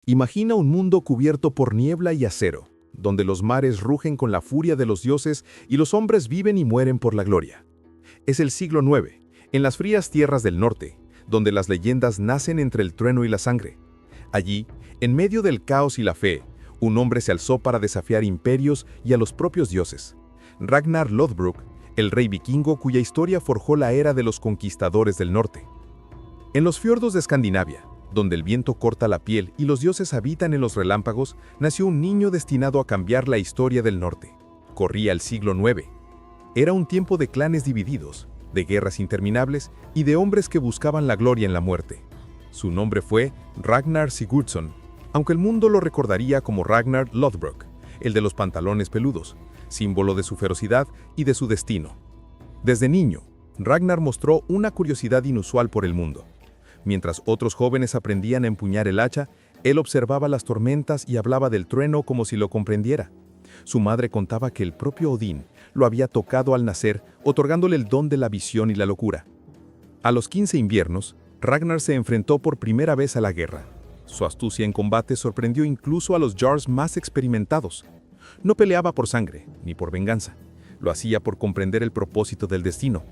Imagina un mundo cubierto por niebla y acero, donde los mares rugen con la furia de los dioses y los hombres viven y mueren por la gloria. Es el siglo IX, en las frías tierras del norte, donde las leyendas nacen entre el trueno y la sangre. Allí, en medio del caos y la fe, un hombre se alzó para desafiar imperios y a los propios dioses. Ragnar Lothbrok, el rey vikingo cuya historia forjó la era de los conquistadores del norte. En los fiordos de Escandinavia, donde el viento corta la piel y los dioses habitan en los relámpagos, nació un niño destinado a cambiar la historia del norte. Corría el siglo IX. Era un tiempo de clanes divididos, de guerras interminables y de hombres que buscaban la gloria en la muerte. Su nombre fue Ragnar Sigurdsson, aunque el mundo lo recordaría como Ragnar Lothbrok, el de los pantalones peludos, símbolo de su ferocidad y de su destino. Desde niño, Ragnar mostró una curiosidad inusual por el mundo. Mientras otros jóvenes aprendían a empuñar el hacha, él observaba las tormentas y hablaba del trueno como si lo comprendiera. Su madre contaba que el propio Odín lo había tocado al nacer, otorgándole el don de la visión y la locura. A los 15 inviernos, Ragnar se enfrentó por primera vez a la guerra. Su astucia en combate sorprendió incluso a los Jarls más experimentados. No peleaba por sangre, ni por venganza. Lo hacía por comprender el propósito del destino,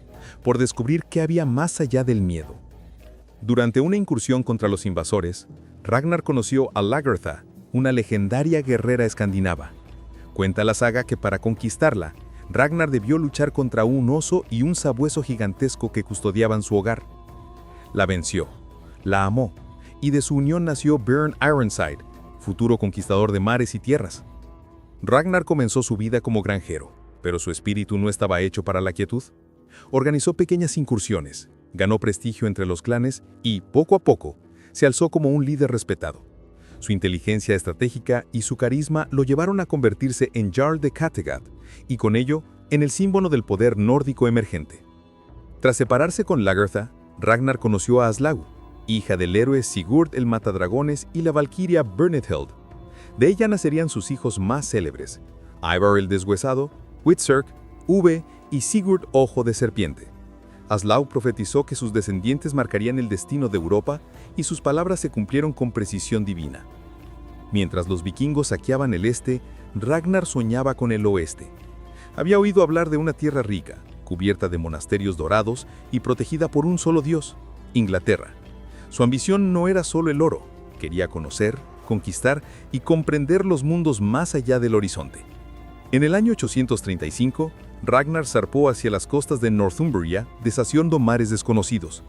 por descubrir qué había más allá del miedo. Durante una incursión contra los invasores, Ragnar conoció a Lagertha, una legendaria guerrera escandinava. Cuenta la saga que para conquistarla, Ragnar debió luchar contra un oso y un sabueso gigantesco que custodiaban su hogar. La venció, la amó, y de su unión nació Björn Ironside, futuro conquistador de mares y tierras. Ragnar comenzó su vida como granjero, pero su espíritu no estaba hecho para la quietud. Organizó pequeñas incursiones, ganó prestigio entre los clanes y, poco a poco, se alzó como un líder respetado. Su inteligencia estratégica y su carisma lo llevaron a convertirse en Jarl de Kattegat y con ello en el símbolo del poder nórdico emergente. Tras separarse con Lagertha, Ragnar conoció a Aslaug, hija del héroe Sigurd el Matadragones y la valquiria Brynhilde. De ella nacerían sus hijos más célebres, Ivar el Deshuesado, Hvitserk, Uve y Sigurd Ojo de Serpiente. Aslaug profetizó que sus descendientes marcarían el destino de Europa y sus palabras se cumplieron con precisión divina. Mientras los vikingos saqueaban el este, Ragnar soñaba con el oeste. Había oído hablar de una tierra rica, cubierta de monasterios dorados y protegida por un solo dios, Inglaterra. Su ambición no era solo el oro, quería conocer, conquistar y comprender los mundos más allá del horizonte. En el año 835, Ragnar zarpó hacia las costas de Northumbria, deshaciendo mares desconocidos.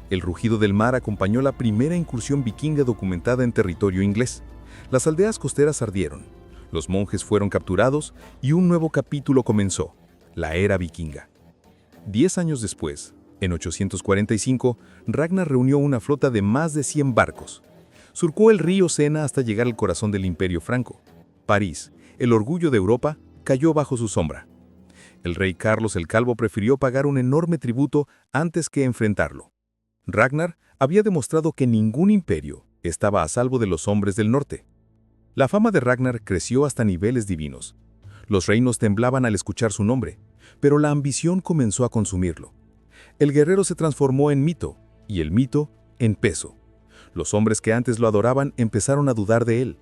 El rugido del mar acompañó la primera incursión vikinga documentada en territorio inglés. Las aldeas costeras ardieron, los monjes fueron capturados y un nuevo capítulo comenzó, la era vikinga. 10 años después, en 845, Ragnar reunió una flota de más de 100 barcos. Surcó el río Sena hasta llegar al corazón del Imperio Franco. París, el orgullo de Europa, cayó bajo su sombra. El rey Carlos el Calvo prefirió pagar un enorme tributo antes que enfrentarlo. Ragnar había demostrado que ningún imperio estaba a salvo de los hombres del norte. La fama de Ragnar creció hasta niveles divinos. Los reinos temblaban al escuchar su nombre, pero la ambición comenzó a consumirlo. El guerrero se transformó en mito, y el mito en peso. Los hombres que antes lo adoraban empezaron a dudar de él.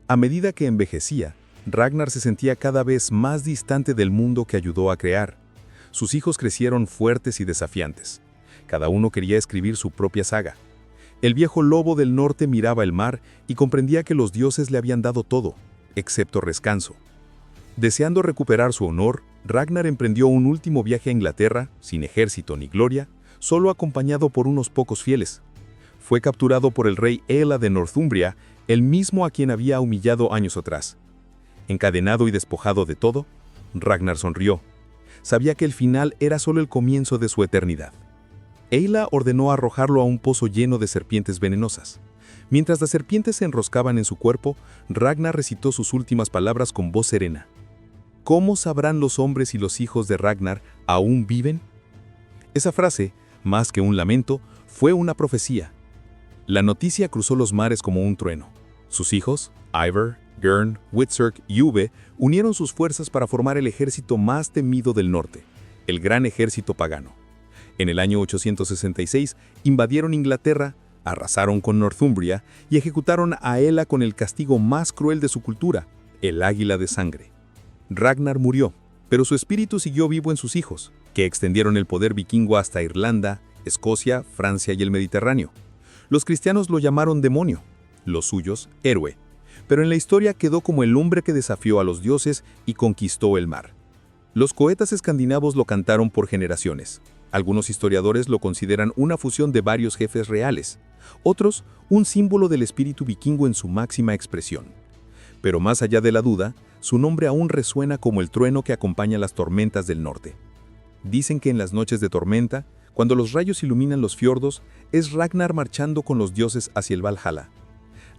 A medida que envejecía, Ragnar se sentía cada vez más distante del mundo que ayudó a crear. Sus hijos crecieron fuertes y desafiantes. Cada uno quería escribir su propia saga. El viejo lobo del norte miraba el mar y comprendía que los dioses le habían dado todo, excepto descanso. Deseando recuperar su honor, Ragnar emprendió un último viaje a Inglaterra, sin ejército ni gloria, solo acompañado por unos pocos fieles. Fue capturado por el rey Ela de Northumbria, el mismo a quien había humillado años atrás. Encadenado y despojado de todo, Ragnar sonrió. Sabía que el final era solo el comienzo de su eternidad. Eila ordenó arrojarlo a un pozo lleno de serpientes venenosas. Mientras las serpientes se enroscaban en su cuerpo, Ragnar recitó sus últimas palabras con voz serena. ¿Cómo sabrán los hombres y los hijos de Ragnar aún viven? Esa frase, más que un lamento, fue una profecía. La noticia cruzó los mares como un trueno. Sus hijos, Ivar, Björn, Hvitserk y Uve, unieron sus fuerzas para formar el ejército más temido del norte, el Gran Ejército Pagano. En el año 866 invadieron Inglaterra, Arrasaron con Northumbria y ejecutaron a Hela con el castigo más cruel de su cultura, el águila de sangre. Ragnar murió, pero su espíritu siguió vivo en sus hijos, que extendieron el poder vikingo hasta Irlanda, Escocia, Francia y el Mediterráneo. Los cristianos lo llamaron demonio, los suyos héroe, pero en la historia quedó como el hombre que desafió a los dioses y conquistó el mar. Los poetas escandinavos lo cantaron por generaciones. Algunos historiadores lo consideran una fusión de varios jefes reales, otros un símbolo del espíritu vikingo en su máxima expresión. Pero más allá de la duda, su nombre aún resuena como el trueno que acompaña las tormentas del norte. Dicen que en las noches de tormenta, cuando los rayos iluminan los fiordos, es Ragnar marchando con los dioses hacia el Valhalla.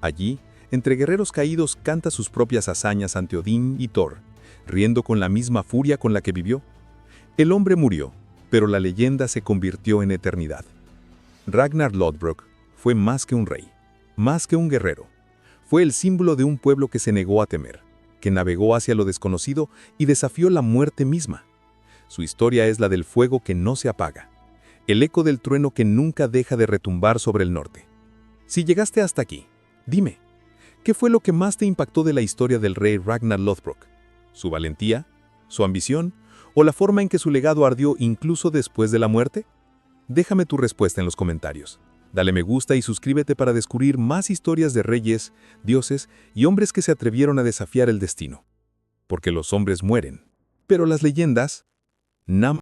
Allí, entre guerreros caídos, canta sus propias hazañas ante Odín y Thor, riendo con la misma furia con la que vivió. El hombre murió, pero la leyenda se convirtió en eternidad. Ragnar Lodbrok fue más que un rey, más que un guerrero. Fue el símbolo de un pueblo que se negó a temer, que navegó hacia lo desconocido y desafió la muerte misma. Su historia es la del fuego que no se apaga, el eco del trueno que nunca deja de retumbar sobre el norte. Si llegaste hasta aquí, dime, ¿qué fue lo que más te impactó de la historia del rey Ragnar Lothbrok? ¿Su valentía? ¿Su ambición? ¿O la forma en que su legado ardió incluso después de la muerte? Déjame tu respuesta en los comentarios. Dale me gusta y suscríbete para descubrir más historias de reyes, dioses y hombres que se atrevieron a desafiar el destino. Porque los hombres mueren, pero las leyendas,